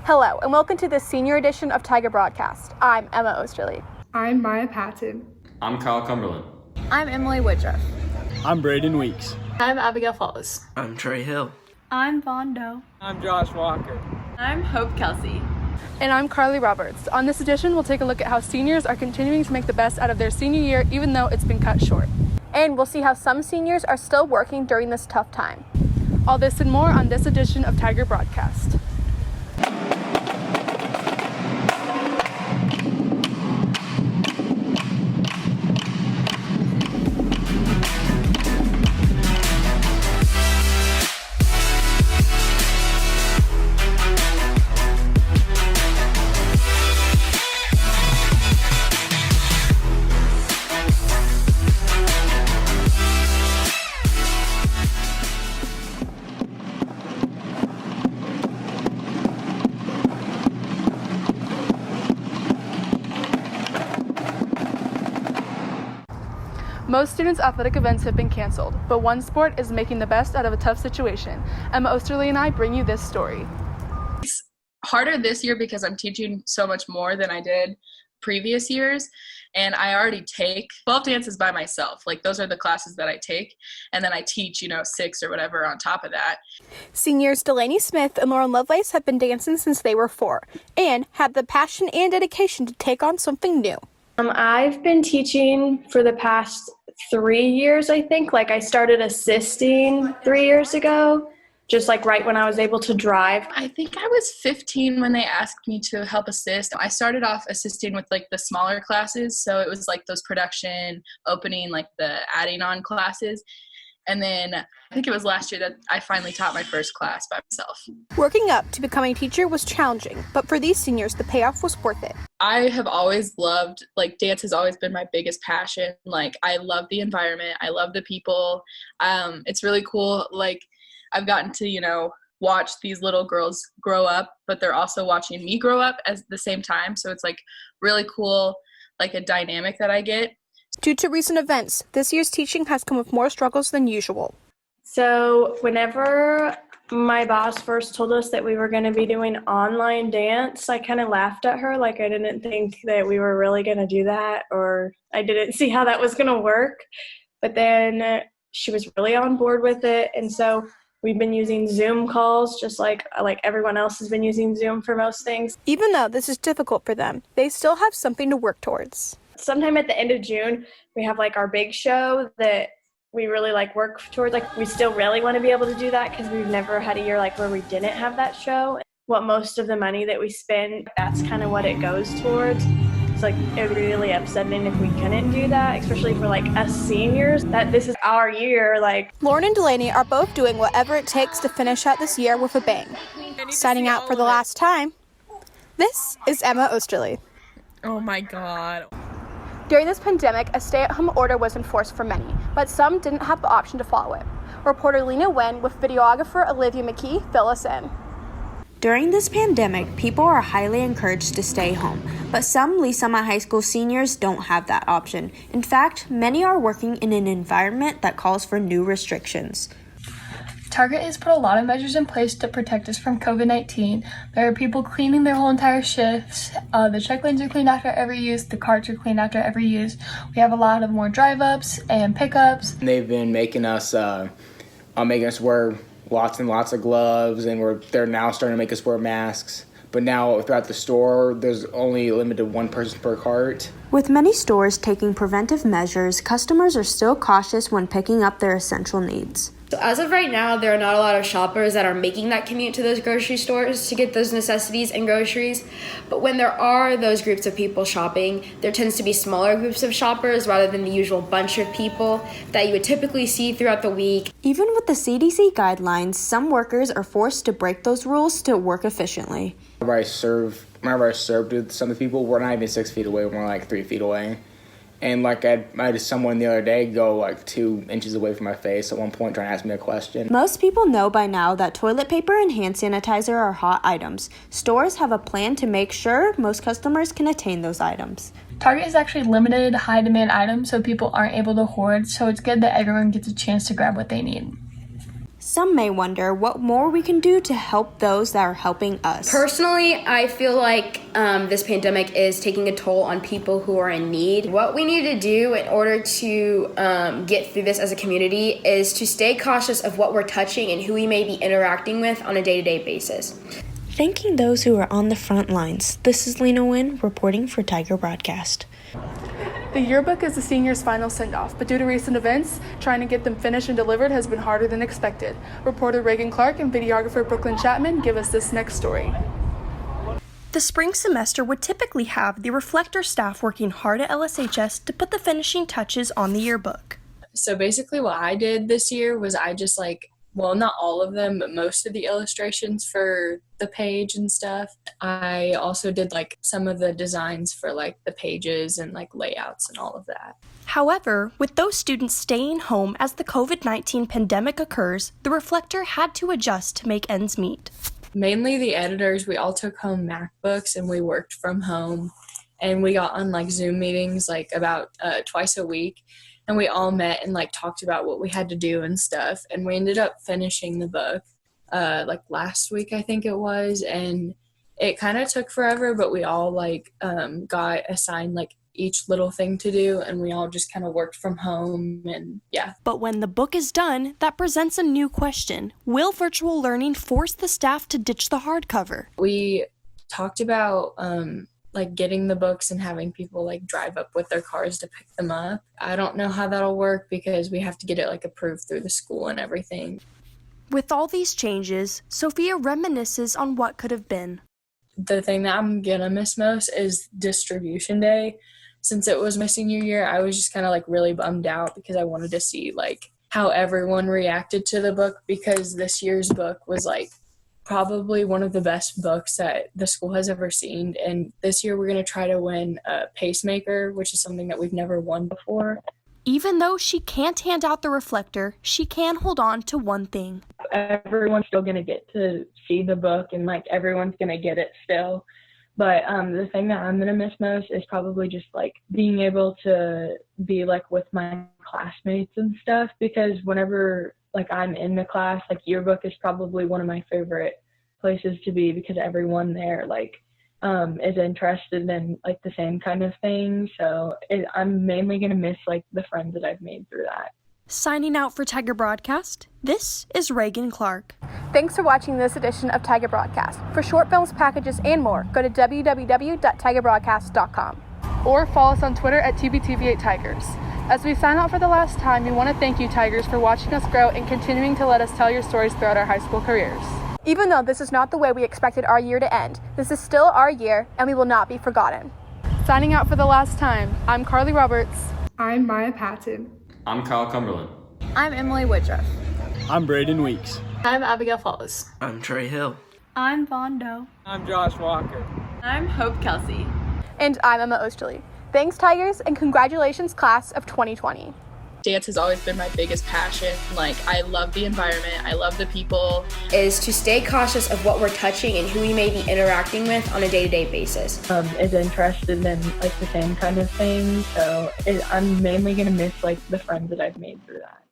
Hello, and welcome to the senior edition of Tiger Broadcast. I'm Emma Osterly. I'm Maya Patton. I'm Kyle Cumberland. I'm Emily Woodruff. I'm Braden Weeks. I'm Abigail Falls. I'm Trey Hill. I'm Von Doe. I'm Josh Walker. I'm Hope Kelsey. And I'm Carly Roberts. On this edition, we'll take a look at how seniors are continuing to make the best out of their senior year, even though it's been cut short. And we'll see how some seniors are still working during this tough time. All this and more on this edition of Tiger Broadcast. Most students' athletic events have been canceled, but one sport is making the best out of a tough situation. Emma Osterly and I bring you this story. It's harder this year because I'm teaching so much more than I did previous years, and I already take 12 dances by myself. Like, those are the classes that I take, and then I teach, 6 or whatever on top of that. Seniors Delaney Smith and Lauren Lovelace have been dancing since they were 4 and have the passion and dedication to take on something new. I've been teaching for the past 3 years, I think. I started assisting 3 years ago, just right when I was able to drive. I think I was 15 when they asked me to help assist. I started off assisting with the smaller classes, so it was those production, opening, the adding on classes. And then I think it was last year that I finally taught my first class by myself. Working up to becoming a teacher was challenging, but for these seniors, the payoff was worth it. I have always loved, dance has always been my biggest passion. I love the environment. I love the people. It's really cool. I've gotten to, watch these little girls grow up, but they're also watching me grow up at the same time. So it's really cool, a dynamic that I get. Due to recent events, this year's teaching has come with more struggles than usual. So whenever my boss first told us that we were going to be doing online dance, I kind of laughed at her. I didn't think that we were really going to do that, or I didn't see how that was going to work. But then she was really on board with it. And so we've been using Zoom calls, just like everyone else has been using Zoom for most things. Even though this is difficult for them, they still have something to work towards. Sometime at the end of June, we have our big show that we really work towards. We still really want to be able to do that because we've never had a year where we didn't have that show. What most of the money that we spend, that's kind of what it goes towards. It's it would be really upsetting if we couldn't do that, especially for us seniors, that this is our year. Lauren and Delaney are both doing whatever it takes to finish out this year with a bang. Signing out for the last time, this is Emma Osterly. Oh my God. During this pandemic, a stay-at-home order was enforced for many, but some didn't have the option to follow it. Reporter Lena Wen with videographer Olivia McKee fill us in. During this pandemic, people are highly encouraged to stay home, but some Lee Summit High School seniors don't have that option. In fact, many are working in an environment that calls for new restrictions. Target has put a lot of measures in place to protect us from COVID-19. There are people cleaning their whole entire shifts. The check lanes are cleaned after every use. The carts are cleaned after every use. We have a lot of more drive-ups and pickups. They've been making us wear lots and lots of gloves, and they're now starting to make us wear masks. But now throughout the store, there's only limited one person per cart. With many stores taking preventive measures, customers are still cautious when picking up their essential needs. So as of right now, there are not a lot of shoppers that are making that commute to those grocery stores to get those necessities and groceries. But when there are those groups of people shopping, there tends to be smaller groups of shoppers rather than the usual bunch of people that you would typically see throughout the week. Even with the CDC guidelines, some workers are forced to break those rules to work efficiently. Whenever I served with some of the people, we're not even 6 feet away, we're 3 feet away. And I had someone the other day go 2 inches away from my face at one point trying to ask me a question. Most people know by now that toilet paper and hand sanitizer are hot items. Stores have a plan to make sure most customers can attain those items. Target has actually limited high demand items so people aren't able to hoard, so it's good that everyone gets a chance to grab what they need. Some may wonder what more we can do to help those that are helping us. Personally, I feel like this pandemic is taking a toll on people who are in need. What we need to do in order to get through this as a community is to stay cautious of what we're touching and who we may be interacting with on a day-to-day basis. Thanking those who are on the front lines. This is Lena Wynn reporting for Tiger Broadcast. The yearbook is the seniors' final send-off, but due to recent events, trying to get them finished and delivered has been harder than expected. Reporter Reagan Clark and videographer Brooklyn Chapman give us this next story. The spring semester would typically have the Reflector staff working hard at LSHS to put the finishing touches on the yearbook. So basically what I did this year was I just not all of them, but most of the illustrations for the page and stuff. I also did some of the designs for the pages and layouts and all of that. However, with those students staying home as the COVID-19 pandemic occurs, the Reflector had to adjust to make ends meet. Mainly the editors, we all took home MacBooks and we worked from home, and we got on Zoom meetings about twice a week. And we all met and talked about what we had to do and stuff. And we ended up finishing the book last week, I think it was. And it kind of took forever, but we all got assigned each little thing to do. And we all just kind of worked from home and yeah. But when the book is done, that presents a new question. Will virtual learning force the staff to ditch the hardcover? We talked about getting the books and having people drive up with their cars to pick them up. I don't know how that'll work because we have to get it approved through the school and everything. With all these changes, Sophia reminisces on what could have been. The thing that I'm gonna miss most is distribution day. Since it was my senior year, I was just kind of really bummed out because I wanted to see how everyone reacted to the book, because this year's book was probably one of the best books that the school has ever seen. And this year we're going to try to win a pacemaker, which is something that we've never won before. Even though she can't hand out the Reflector, she can hold on to one thing. Everyone's still going to get to see the book, and everyone's going to get it still. But the thing that I'm going to miss most is probably just being able to be with my classmates and stuff, because whenever I'm in the class, yearbook is probably one of my favorite places to be, because everyone there is interested in the same kind of thing. So I'm mainly going to miss the friends that I've made through that. Signing out for Tiger Broadcast, this is Reagan Clark. Thanks for watching this edition of Tiger Broadcast. For short films, packages, and more, go to www.tigerbroadcast.com or follow us on Twitter at TBTV8Tigers. As we sign out for the last time, we want to thank you, Tigers, for watching us grow and continuing to let us tell your stories throughout our high school careers. Even though this is not the way we expected our year to end, this is still our year, and we will not be forgotten. Signing out for the last time, I'm Carly Roberts. I'm Maya Patton. I'm Kyle Cumberland. I'm Emily Woodruff. I'm Braden Weeks. I'm Abigail Falls. I'm Trey Hill. I'm Vondo. I'm Josh Walker. I'm Hope Kelsey. And I'm Emma Osterly. Thanks, Tigers, and congratulations, class of 2020. Dance has always been my biggest passion. I love the environment. I love the people. Is to stay cautious of what we're touching and who we may be interacting with on a day-to-day basis. Is interested in the same kind of thing. So I'm mainly going to miss the friends that I've made through that.